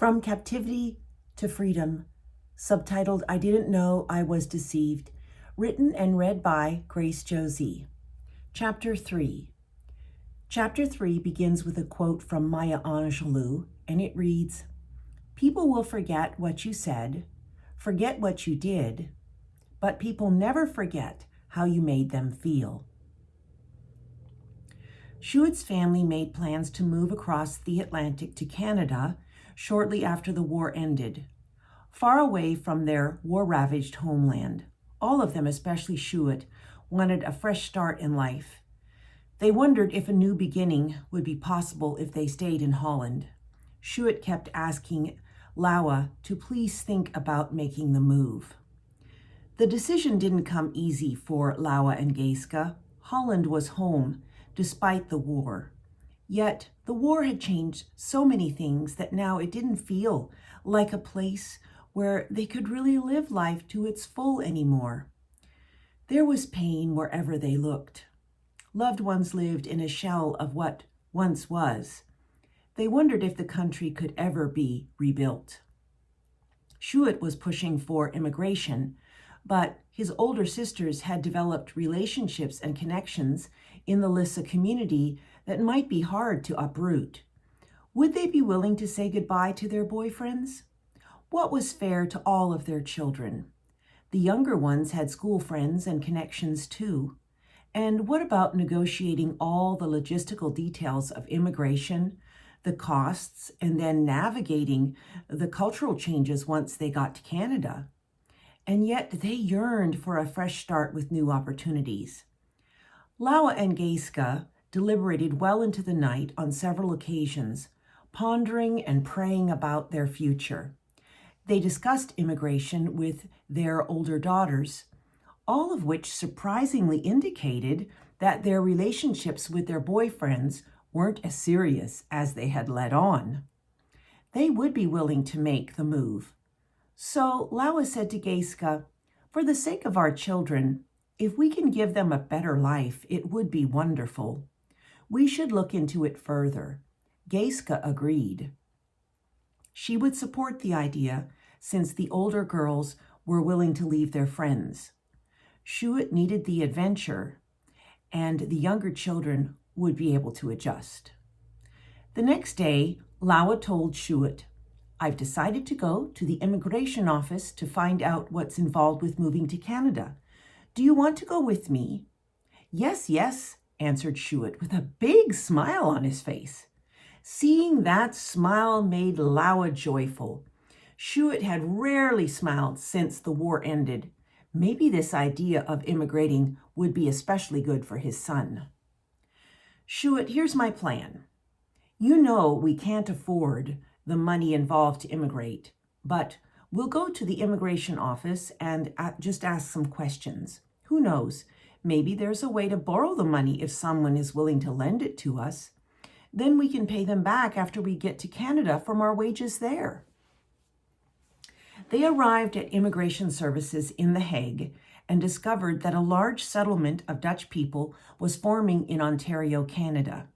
From Captivity to Freedom, subtitled I Didn't Know I Was Deceived, written and read by Grace Josie. Chapter 3. Chapter 3 begins with a quote from Maya Angelou, and it reads, "People will forget what you said, forget what you did, but people never forget how you made them feel." Sjoerd's family made plans to move across the Atlantic to Canada shortly after the war ended, far away from their war-ravaged homeland. All of them, especially Sjoerd, wanted a fresh start in life. They wondered if a new beginning would be possible if they stayed in Holland. Sjoerd kept asking Laura to please think about making the move. The decision didn't come easy for Laura and Geeske. Holland was home, despite the war. Yet the war had changed so many things that now it didn't feel like a place where they could really live life to its full anymore. There was pain wherever they looked. Loved ones lived in a shell of what once was. They wondered if the country could ever be rebuilt. Sjoerd was pushing for immigration, but his older sisters had developed relationships and connections in the Lissa community that might be hard to uproot. Would they be willing to say goodbye to their boyfriends? What was fair to all of their children? The younger ones had school friends and connections too. And what about negotiating all the logistical details of immigration, the costs, and then navigating the cultural changes once they got to Canada? And yet they yearned for a fresh start with new opportunities. Laura and Geeske deliberated well into the night on several occasions, pondering and praying about their future. They discussed immigration with their older daughters, all of which surprisingly indicated that their relationships with their boyfriends weren't as serious as they had led on. They would be willing to make the move. So Laura said to Geeske, "For the sake of our children, if we can give them a better life, it would be wonderful. We should look into it further." Geeske agreed. She would support the idea since the older girls were willing to leave their friends. Sjoerd needed the adventure, and the younger children would be able to adjust. The next day, Laura told Sjoerd, "I've decided to go to the immigration office to find out what's involved with moving to Canada. Do you want to go with me?" "Yes, yes," answered Sjoerd with a big smile on his face. Seeing that smile made Laura joyful. Sjoerd had rarely smiled since the war ended. Maybe this idea of immigrating would be especially good for his son. "Sjoerd, here's my plan. You know we can't afford the money involved to immigrate, but we'll go to the immigration office and just ask some questions. Who knows? Maybe there's a way to borrow the money if someone is willing to lend it to us. Then we can pay them back after we get to Canada from our wages there." They arrived at immigration services in The Hague and discovered that a large settlement of Dutch people was forming in Ontario, Canada.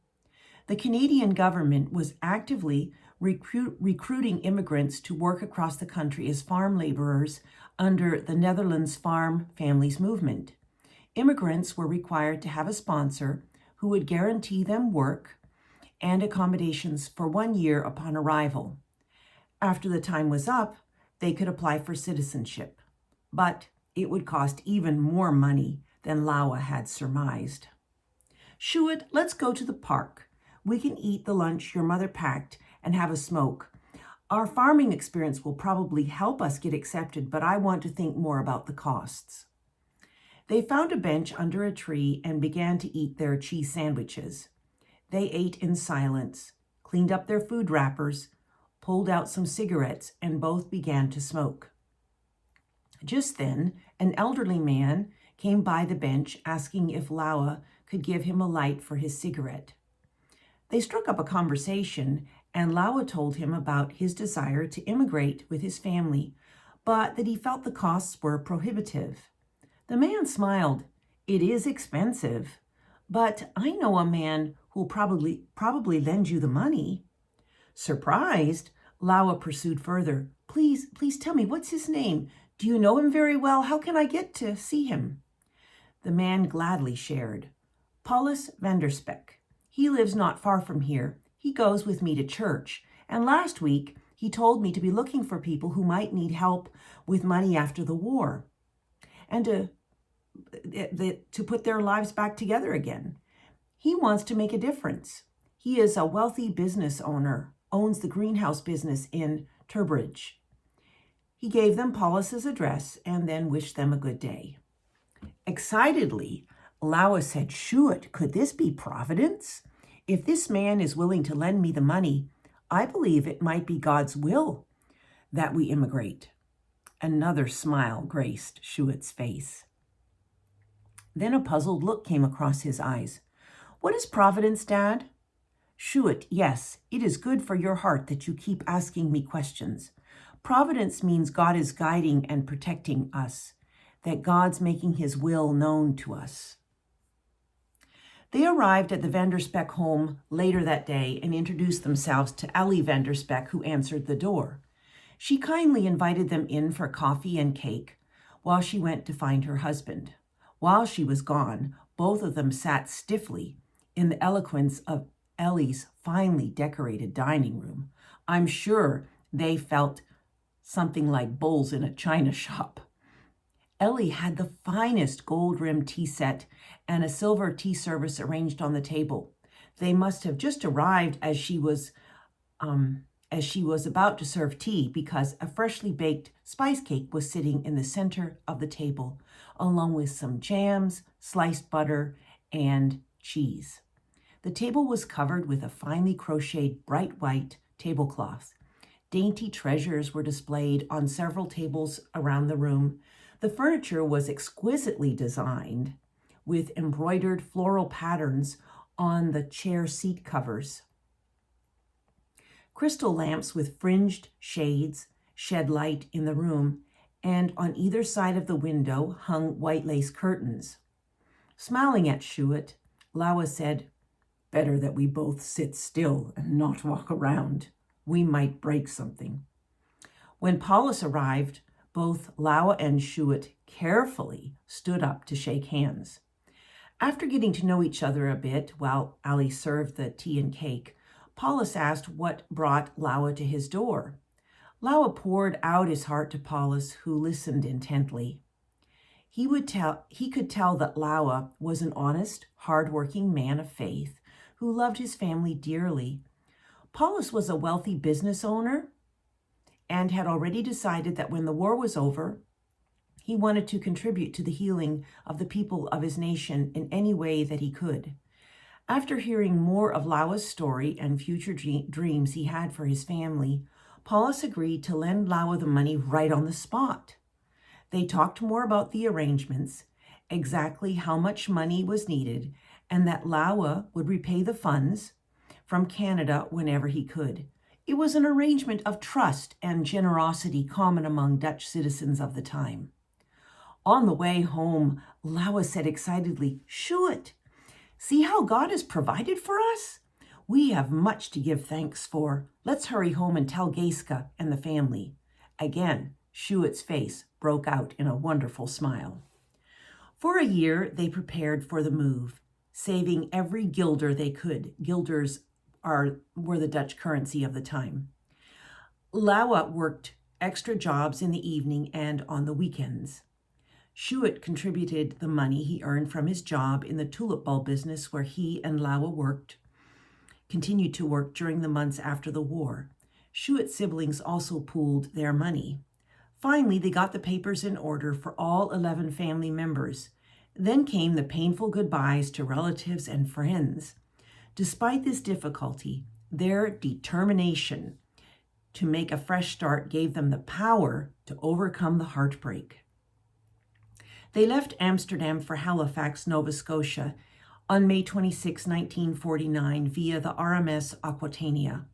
The Canadian government was actively recruiting immigrants to work across the country as farm laborers under the Netherlands Farm Families Movement. Immigrants were required to have a sponsor who would guarantee them work and accommodations for 1 year upon arrival. After the time was up, they could apply for citizenship, but it would cost even more money than Laura had surmised. "Sjoerd, let's go to the park. We can eat the lunch your mother packed and have a smoke. Our farming experience will probably help us get accepted, but I want to think more about the costs." They found a bench under a tree and began to eat their cheese sandwiches. They ate in silence, cleaned up their food wrappers, pulled out some cigarettes, and both began to smoke. Just then, an elderly man came by the bench asking if Laura could give him a light for his cigarette. They struck up a conversation, and Laura told him about his desire to immigrate with his family, but that he felt the costs were prohibitive. The man smiled. "It is expensive, but I know a man who'll probably lend you the money." Surprised, Laua pursued further. Please tell me, what's his name? Do you know him very well? How can I get to see him? The man gladly shared. Paulus Vanderspeck. He lives not far from here. He goes with me to church. And last week, he told me to be looking for people who might need help with money after the war and to put their lives back together again. He wants to make a difference. He is a wealthy business owner, owns the greenhouse business in Turbridge. He gave them Paulus's address and then wished them a good day. Excitedly, Laua said, Sjoerd, could this be Providence? If this man is willing to lend me the money, I believe it might be God's will that we immigrate. Another smile graced Sjoerd's face. Then a puzzled look came across his eyes. What is Providence, Dad? Sjoerd, yes, it is good for your heart that you keep asking me questions. Providence means God is guiding and protecting us, that God's making his will known to us. They arrived at the Vanderspeck home later that day and introduced themselves to Ellie Vanderspeck, who answered the door. She kindly invited them in for coffee and cake while she went to find her husband. While she was gone, both of them sat stiffly in the eloquence of Ellie's finely decorated dining room. I'm sure they felt something like bulls in a china shop. Ellie had the finest gold-rimmed tea set and a silver tea service arranged on the table. They must have just arrived as she was about to serve tea, because a freshly baked spice cake was sitting in the center of the table, along with some jams, sliced butter, and cheese. The table was covered with a finely crocheted bright white tablecloth. Dainty treasures were displayed on several tables around the room. The furniture was exquisitely designed, with embroidered floral patterns on the chair seat covers. Crystal lamps with fringed shades shed light in the room, and on either side of the window hung white lace curtains. Smiling at Sjoerd, Laua said, Better that we both sit still and not walk around. We might break something. When Paulus arrived, both Laua and Sjoerd carefully stood up to shake hands. After getting to know each other a bit while Ali served the tea and cake, Paulus asked what brought Laua to his door. Laua poured out his heart to Paulus, who listened intently. He could tell that Laua was an honest, hard-working man of faith who loved his family dearly. Paulus was a wealthy business owner and had already decided that when the war was over, he wanted to contribute to the healing of the people of his nation in any way that he could. After hearing more of Laua's story and future dreams he had for his family, Paulus agreed to lend Laua the money right on the spot. They talked more about the arrangements, exactly how much money was needed, and that Laua would repay the funds from Canada whenever he could. It was an arrangement of trust and generosity common among Dutch citizens of the time. On the way home, Laua said excitedly, Sjoerd, see how God has provided for us? We have much to give thanks for. Let's hurry home and tell Geeska and the family. Again, Sjoerd's face broke out in a wonderful smile. For a year, they prepared for the move, saving every guilder they could. Guilders were the Dutch currency of the time. Laua worked extra jobs in the evening and on the weekends. Sjoerd contributed the money he earned from his job in the tulip bulb business, where he and Laua continued to work during the months after the war. Sjoerd's siblings also pooled their money. Finally, they got the papers in order for all 11 family members. Then came the painful goodbyes to relatives and friends. Despite this difficulty, their determination to make a fresh start gave them the power to overcome the heartbreak. They left Amsterdam for Halifax, Nova Scotia, on May 26, 1949, via the RMS Aquitania.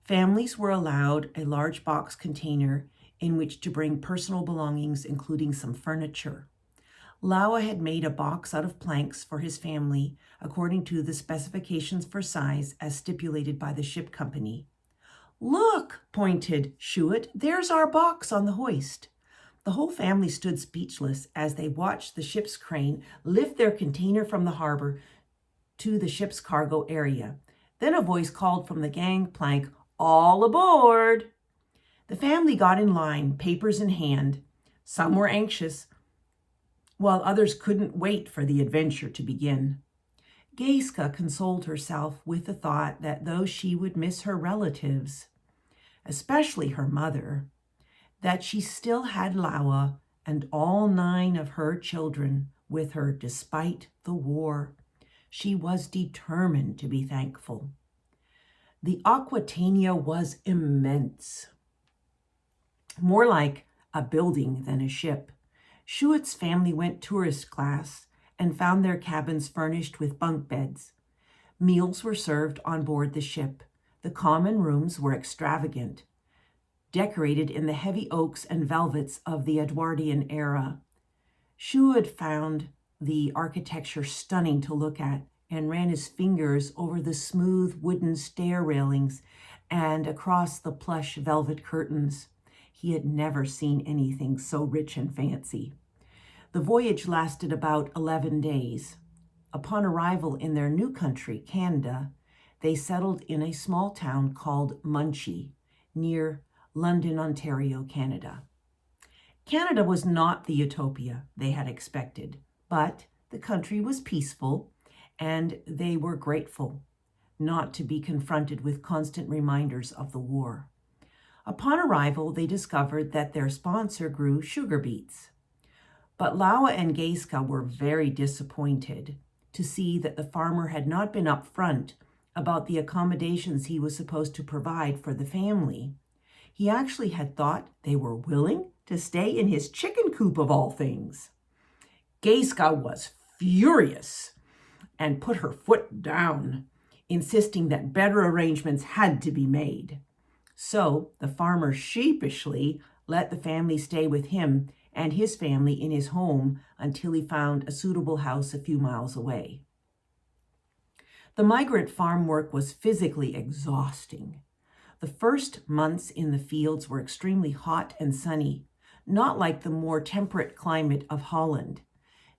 Families were allowed a large box container in which to bring personal belongings, including some furniture. Laua had made a box out of planks for his family, according to the specifications for size as stipulated by the ship company. "Look," pointed Sjoerd, "there's our box on the hoist." The whole family stood speechless as they watched the ship's crane lift their container from the harbor to the ship's cargo area. Then a voice called from the gangplank, "All aboard!" The family got in line, papers in hand. Some were anxious, while others couldn't wait for the adventure to begin. Gaiska consoled herself with the thought that though she would miss her relatives, especially her mother, that she still had Lawa and all 9 of her children with her despite the war. She was determined to be thankful. The Aquitania was immense, more like a building than a ship. Sjoerd's family went tourist class and found their cabins furnished with bunk beds. Meals were served on board the ship. The common rooms were extravagant, decorated in the heavy oaks and velvets of the Edwardian era. Sjoerd found the architecture stunning to look at and ran his fingers over the smooth wooden stair railings and across the plush velvet curtains. He had never seen anything so rich and fancy. The voyage lasted about 11 days. Upon arrival in their new country, Canada, they settled in a small town called Munchie, near London, Ontario, Canada. Canada was not the utopia they had expected, but the country was peaceful, and they were grateful not to be confronted with constant reminders of the war. Upon arrival, they discovered that their sponsor grew sugar beets. But Lawa and Gaiska were very disappointed to see that the farmer had not been upfront about the accommodations he was supposed to provide for the family. He actually had thought they were willing to stay in his chicken coop of all things. Gaiska was furious and put her foot down, insisting that better arrangements had to be made. So the farmer sheepishly let the family stay with him and his family in his home until he found a suitable house a few miles away. The migrant farm work was physically exhausting. The first months in the fields were extremely hot and sunny, not like the more temperate climate of Holland.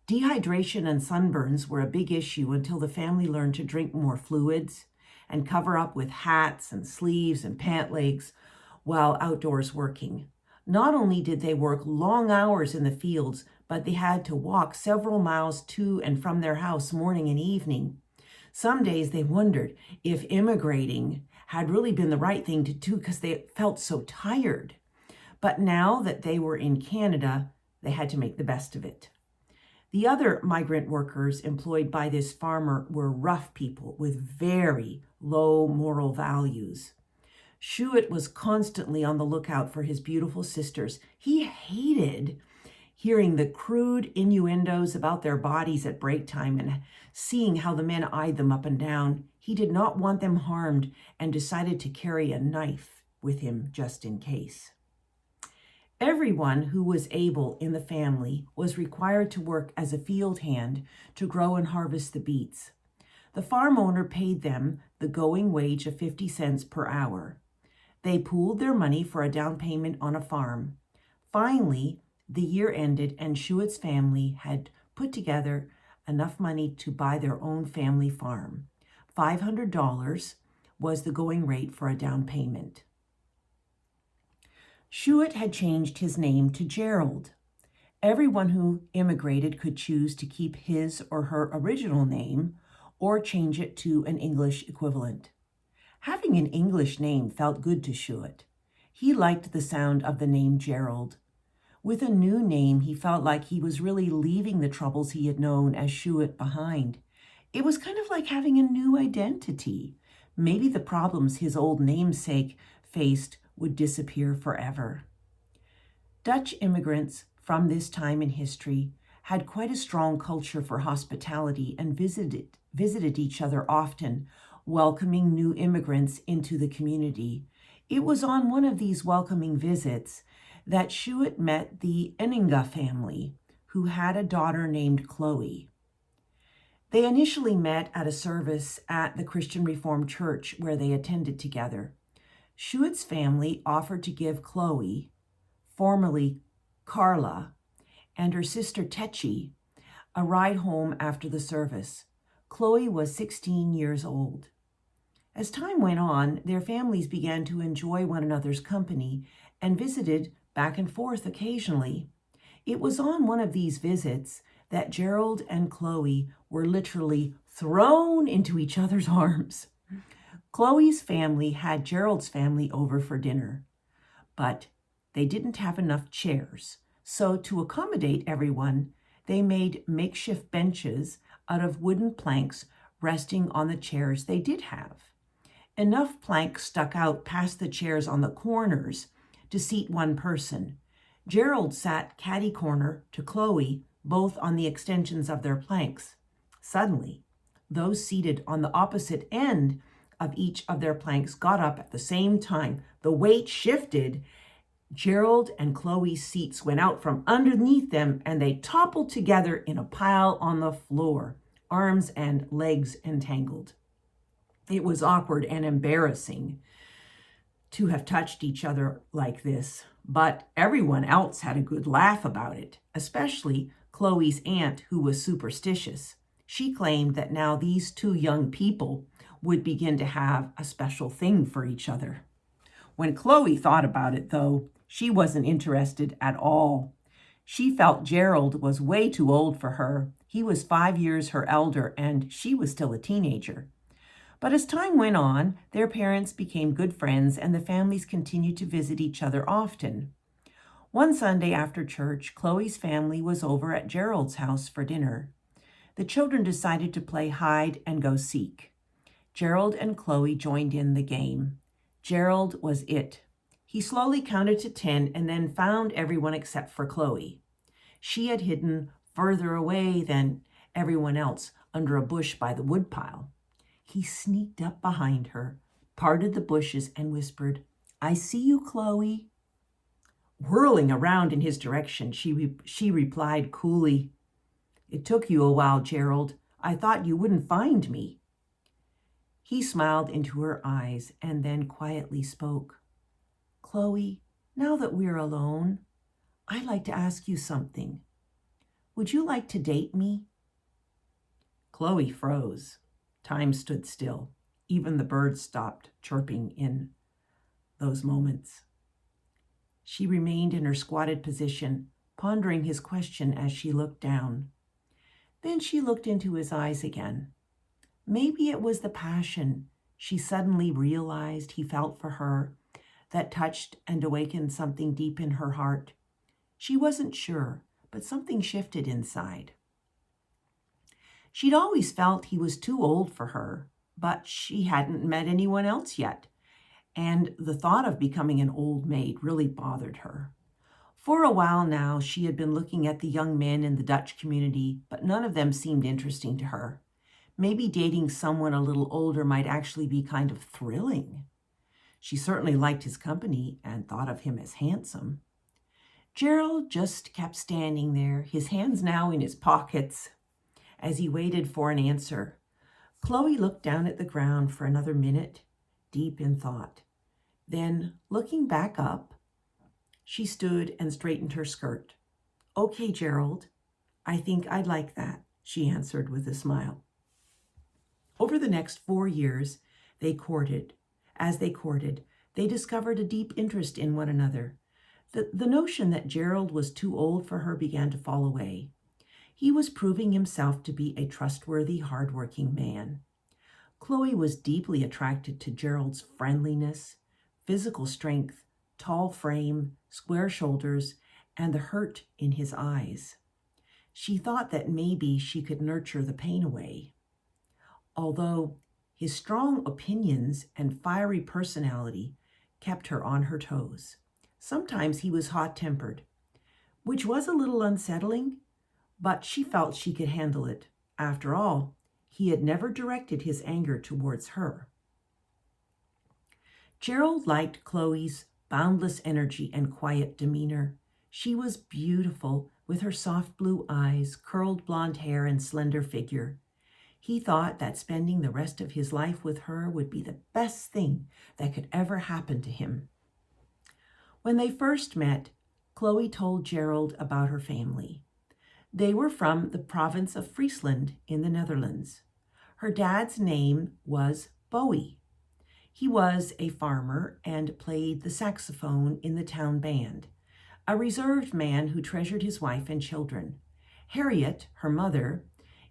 Dehydration and sunburns were a big issue until the family learned to drink more fluids and cover up with hats and sleeves and pant legs while outdoors working. Not only did they work long hours in the fields, but they had to walk several miles to and from their house morning and evening. Some days they wondered if immigrating had really been the right thing to do because they felt so tired. But now that they were in Canada, they had to make the best of it. The other migrant workers employed by this farmer were rough people with very low moral values. Sjoerd was constantly on the lookout for his beautiful sisters. He hated hearing the crude innuendos about their bodies at break time and seeing how the men eyed them up and down. He did not want them harmed and decided to carry a knife with him just in case. Everyone who was able in the family was required to work as a field hand to grow and harvest the beets. The farm owner paid them the going wage of 50 cents per hour. They pooled their money for a down payment on a farm. Finally, the year ended and Sjoerd's family had put together enough money to buy their own family farm. $500 was the going rate for a down payment. Sjoerd had changed his name to Gerald. Everyone who immigrated could choose to keep his or her original name or change it to an English equivalent. Having an English name felt good to Sjoerd. He liked the sound of the name Gerald. With a new name, he felt like he was really leaving the troubles he had known as Sjoerd behind. It was kind of like having a new identity. Maybe the problems his old namesake faced would disappear forever. Dutch immigrants from this time in history had quite a strong culture for hospitality and visited each other often, welcoming new immigrants into the community. It was on one of these welcoming visits that Sjoerd met the Enninga family, who had a daughter named Chloe. They initially met at a service at the Christian Reformed Church where they attended together. Sjoerd's family offered to give Chloe, formerly Carla, and her sister Techi a ride home after the service. Chloe was 16 years old. As time went on, their families began to enjoy one another's company and visited back and forth occasionally. It was on one of these visits that Gerald and Chloe were literally thrown into each other's arms. Chloe's family had Gerald's family over for dinner, but they didn't have enough chairs. So to accommodate everyone, they made makeshift benches out of wooden planks resting on the chairs they did have. Enough planks stuck out past the chairs on the corners to seat one person. Gerald sat catty-corner to Chloe, both on the extensions of their planks. Suddenly, those seated on the opposite end of each of their planks got up at the same time. The weight shifted. Gerald and Chloe's seats went out from underneath them and they toppled together in a pile on the floor, arms and legs entangled. It was awkward and embarrassing to have touched each other like this, but everyone else had a good laugh about it, especially Chloe's aunt, who was superstitious. She claimed that now these two young people would begin to have a special thing for each other. When Chloe thought about it, though, she wasn't interested at all. She felt Gerald was way too old for her. He was 5 years her elder, and she was still a teenager. But as time went on, their parents became good friends, and the families continued to visit each other often. One Sunday after church, Chloe's family was over at Gerald's house for dinner. The children decided to play hide and go seek. Gerald and Chloe joined in the game. Gerald was it. He slowly counted to 10 and then found everyone except for Chloe. She had hidden further away than everyone else under a bush by the woodpile. He sneaked up behind her, parted the bushes, and whispered, "I see you, Chloe." Whirling around in his direction, she replied coolly, "It took you a while, Gerald. I thought you wouldn't find me." He smiled into her eyes and then quietly spoke. "Chloe, now that we're alone, I'd like to ask you something. Would you like to date me?" Chloe froze. Time stood still. Even the birds stopped chirping in those moments. She remained in her squatted position, pondering his question as she looked down. Then she looked into his eyes again. Maybe it was the passion she suddenly realized he felt for her that touched and awakened something deep in her heart. She wasn't sure, but something shifted inside. She'd always felt he was too old for her, but she hadn't met anyone else yet, and the thought of becoming an old maid really bothered her. For a while now, she had been looking at the young men in the Dutch community, but none of them seemed interesting to her. Maybe dating someone a little older might actually be kind of thrilling. She certainly liked his company and thought of him as handsome. Gerald just kept standing there, his hands now in his pockets, as he waited for an answer. Chloe looked down at the ground for another minute, deep in thought. Then, looking back up, she stood and straightened her skirt. "Okay, Gerald, I think I'd like that," she answered with a smile. Over the next 4 years, they courted. As they courted, they discovered a deep interest in one another. The notion that Gerald was too old for her began to fall away. He was proving himself to be a trustworthy, hardworking man. Chloe was deeply attracted to Gerald's friendliness, physical strength, tall frame, square shoulders, and the hurt in his eyes. She thought that maybe she could nurture the pain away. Although his strong opinions and fiery personality kept her on her toes. Sometimes he was hot-tempered, which was a little unsettling, but she felt she could handle it. After all, he had never directed his anger towards her. Gerald liked Chloe's boundless energy and quiet demeanor. She was beautiful with her soft blue eyes, curled blonde hair, and slender figure. He thought that spending the rest of his life with her would be the best thing that could ever happen to him. When they first met, Chloe told Gerald about her family. They were from the province of Friesland in the Netherlands. Her dad's name was Bowie. He was a farmer and played the saxophone in the town band, a reserved man who treasured his wife and children. Harriet, her mother,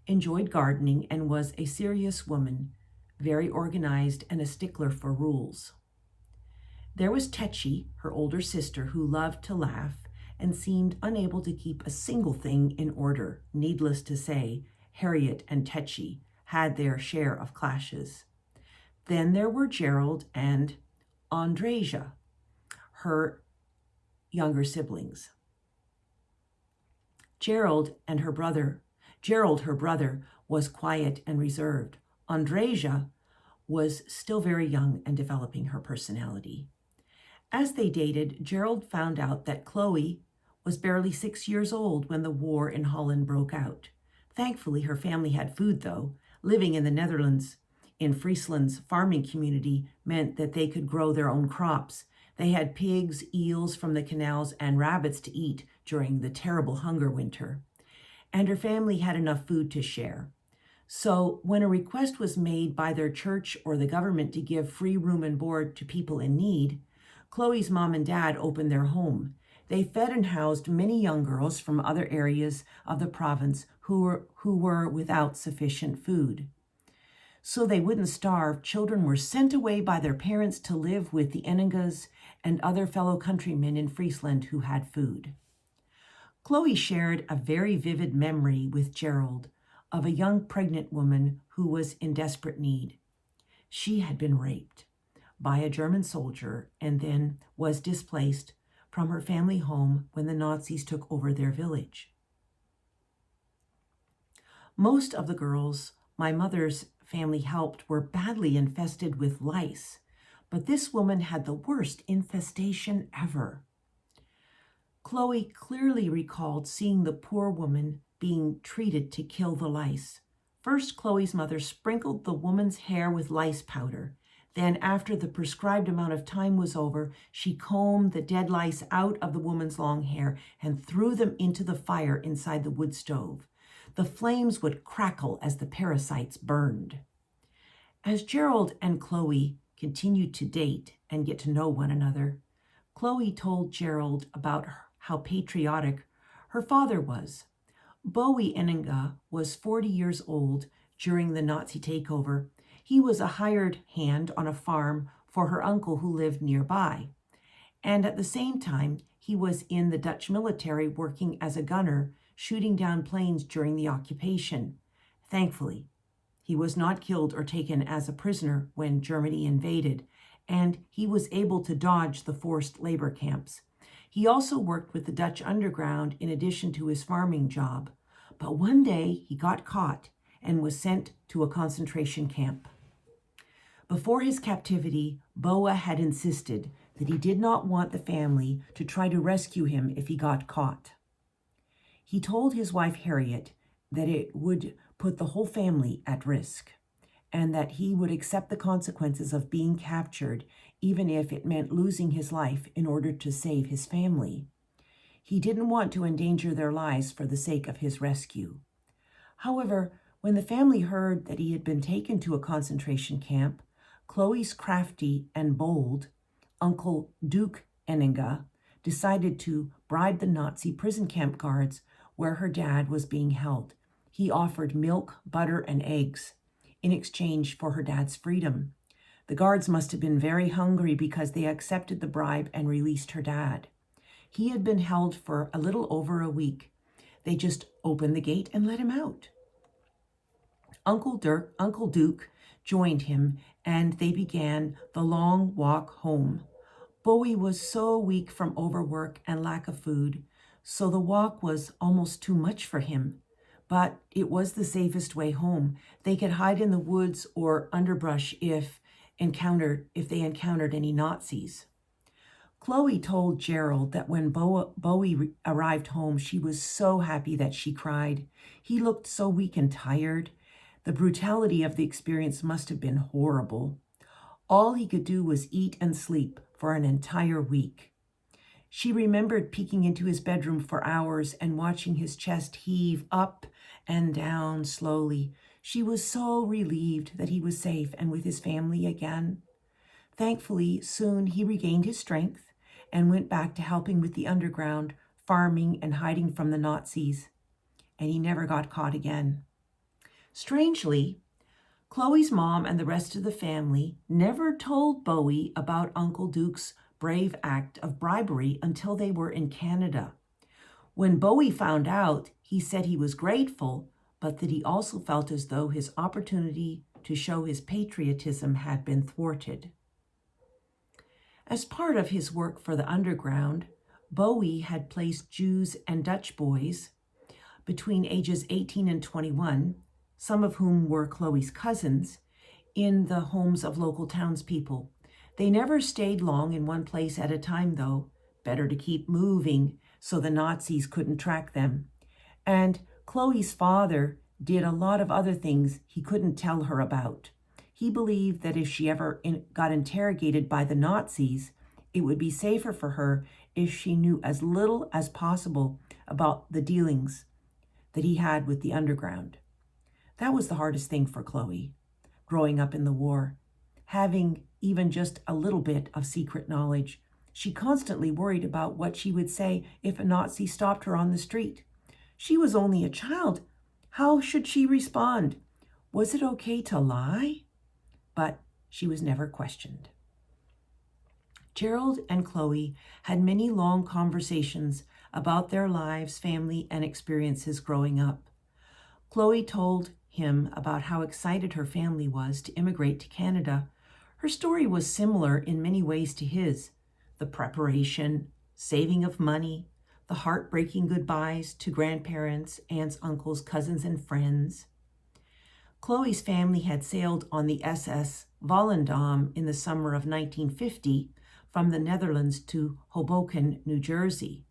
enjoyed gardening and was a serious woman, very organized and a stickler for rules. There was Tetchy, her older sister, who loved to laugh and seemed unable to keep a single thing in order. Needless to say, Harriet and Tetchy had their share of clashes. Then there were Gerald and Andreja, her younger siblings. Gerald, her brother, was quiet and reserved. Andreja was still very young and developing her personality. As they dated, Gerald found out that Chloe was barely 6 years old when the war in Holland broke out. Thankfully, her family had food, though. Living in the Netherlands, in Friesland's farming community, meant that they could grow their own crops. They had pigs, eels from the canals, and rabbits to eat during the terrible hunger winter. And her family had enough food to share. So when a request was made by their church or the government to give free room and board to people in need, Chloe's mom and dad opened their home. They fed and housed many young girls from other areas of the province who were without sufficient food. So they wouldn't starve, children were sent away by their parents to live with the Enningas and other fellow countrymen in Friesland who had food. Chloe shared a very vivid memory with Gerald of a young pregnant woman who was in desperate need. She had been raped by a German soldier and then was displaced from her family home when the Nazis took over their village. Most of the girls my mother's family helped were badly infested with lice, but this woman had the worst infestation ever. Chloe clearly recalled seeing the poor woman being treated to kill the lice. First, Chloe's mother sprinkled the woman's hair with lice powder. Then, after the prescribed amount of time was over, she combed the dead lice out of the woman's long hair and threw them into the fire inside the wood stove. The flames would crackle as the parasites burned. As Gerald and Chloe continued to date and get to know one another, Chloe told Gerald about how patriotic her father was. Bowie Enninga was 40 years old during the Nazi takeover. He was a hired hand on a farm for her uncle who lived nearby. And at the same time, he was in the Dutch military working as a gunner, shooting down planes during the occupation. Thankfully, he was not killed or taken as a prisoner when Germany invaded, and he was able to dodge the forced labor camps. He also worked with the Dutch underground in addition to his farming job. But one day he got caught and was sent to a concentration camp. Before his captivity, Boa had insisted that he did not want the family to try to rescue him if he got caught. He told his wife Harriet that it would put the whole family at risk and that he would accept the consequences of being captured even if it meant losing his life in order to save his family. He didn't want to endanger their lives for the sake of his rescue. However, when the family heard that he had been taken to a concentration camp, Chloe's crafty and bold Uncle Duke Enninga decided to bribe the Nazi prison camp guards where her dad was being held. He offered milk, butter, and eggs in exchange for her dad's freedom. The guards must have been very hungry because they accepted the bribe and released her dad. He had been held for a little over a week. They just opened the gate and let him out. Uncle Duke joined him, and they began the long walk home. Bowie was so weak from overwork and lack of food, so the walk was almost too much for him. But it was the safest way home. They could hide in the woods or underbrush if they encountered any Nazis. Chloe told Gerald that when Bowie arrived home, she was so happy that she cried. He looked so weak and tired. The brutality of the experience must have been horrible. All he could do was eat and sleep for an entire week. She remembered peeking into his bedroom for hours and watching his chest heave up and down slowly. She was so relieved that he was safe and with his family again. Thankfully, soon he regained his strength and went back to helping with the underground, farming and hiding from the Nazis. And he never got caught again. Strangely, Chloe's mom and the rest of the family never told Bowie about Uncle Duke's brave act of bribery until they were in Canada. When Bowie found out, he said he was grateful, but that he also felt as though his opportunity to show his patriotism had been thwarted. As part of his work for the underground, Bowie had placed Jews and Dutch boys between ages 18 and 21, some of whom were Chloe's cousins, in the homes of local townspeople. They never stayed long in one place at a time, though. Better to keep moving so the Nazis couldn't track them. And Chloe's father did a lot of other things he couldn't tell her about. He believed that if she ever got interrogated by the Nazis, it would be safer for her if she knew as little as possible about the dealings that he had with the underground. That was the hardest thing for Chloe, growing up in the war. Having even just a little bit of secret knowledge, she constantly worried about what she would say if a Nazi stopped her on the street. She was only a child. How should she respond? Was it okay to lie? But she was never questioned. Gerald and Chloe had many long conversations about their lives, family, and experiences growing up. Chloe told him about how excited her family was to immigrate to Canada. Her story was similar in many ways to his: the preparation, saving of money, the heartbreaking goodbyes to grandparents, aunts, uncles, cousins, and friends. Chloe's family had sailed on the SS Volendam in the summer of 1950 from the Netherlands to Hoboken, New Jersey.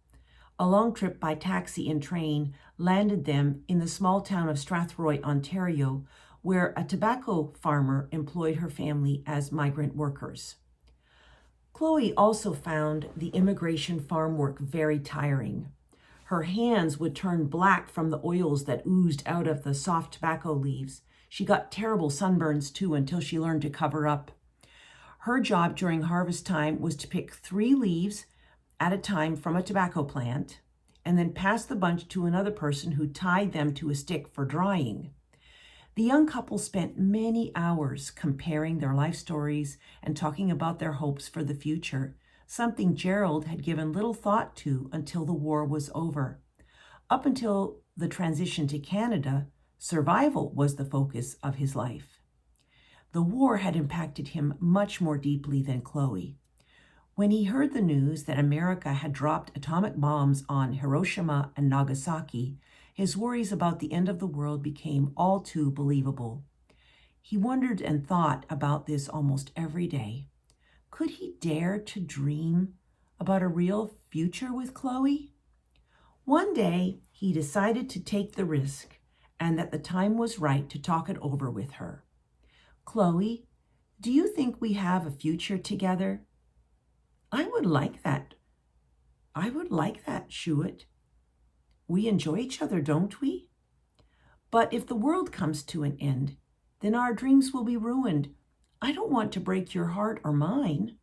A long trip by taxi and train landed them in the small town of Strathroy, Ontario, where a tobacco farmer employed her family as migrant workers. Chloe also found the immigration farm work very tiring. Her hands would turn black from the oils that oozed out of the soft tobacco leaves. She got terrible sunburns too until she learned to cover up. Her job during harvest time was to pick 3 leaves at a time from a tobacco plant and then pass the bunch to another person who tied them to a stick for drying. The young couple spent many hours comparing their life stories and talking about their hopes for the future, something Gerald had given little thought to until the war was over. Up until the transition to Canada, survival was the focus of his life. The war had impacted him much more deeply than Chloe. When he heard the news that America had dropped atomic bombs on Hiroshima and Nagasaki, his worries about the end of the world became all too believable. He wondered and thought about this almost every day. Could he dare to dream about a real future with Chloe? One day, he decided to take the risk and that the time was right to talk it over with her. Chloe, do you think we have a future together? I would like that. Sjoerd. We enjoy each other, don't we? But if the world comes to an end, then our dreams will be ruined. I don't want to break your heart or mine.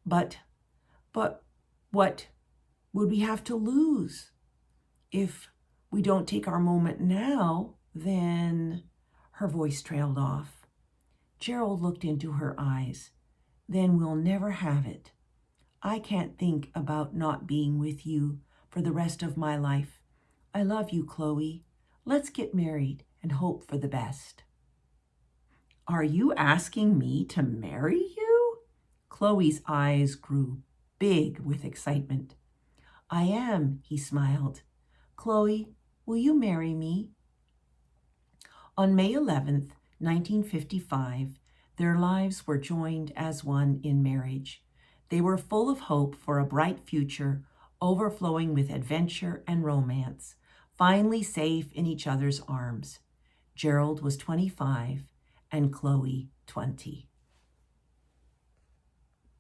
But what would we have to lose? If we don't take our moment now, then... Her voice trailed off. Gerald looked into her eyes. Then we'll never have it. I can't think about not being with you for the rest of my life. I love you, Chloe. Let's get married and hope for the best. Are you asking me to marry you? Chloe's eyes grew big with excitement. I am, he smiled. Chloe, will you marry me? On May 11th, 1955, their lives were joined as one in marriage. They were full of hope for a bright future, overflowing with adventure and romance, finally safe in each other's arms. Gerald was 25 and Chloe 20.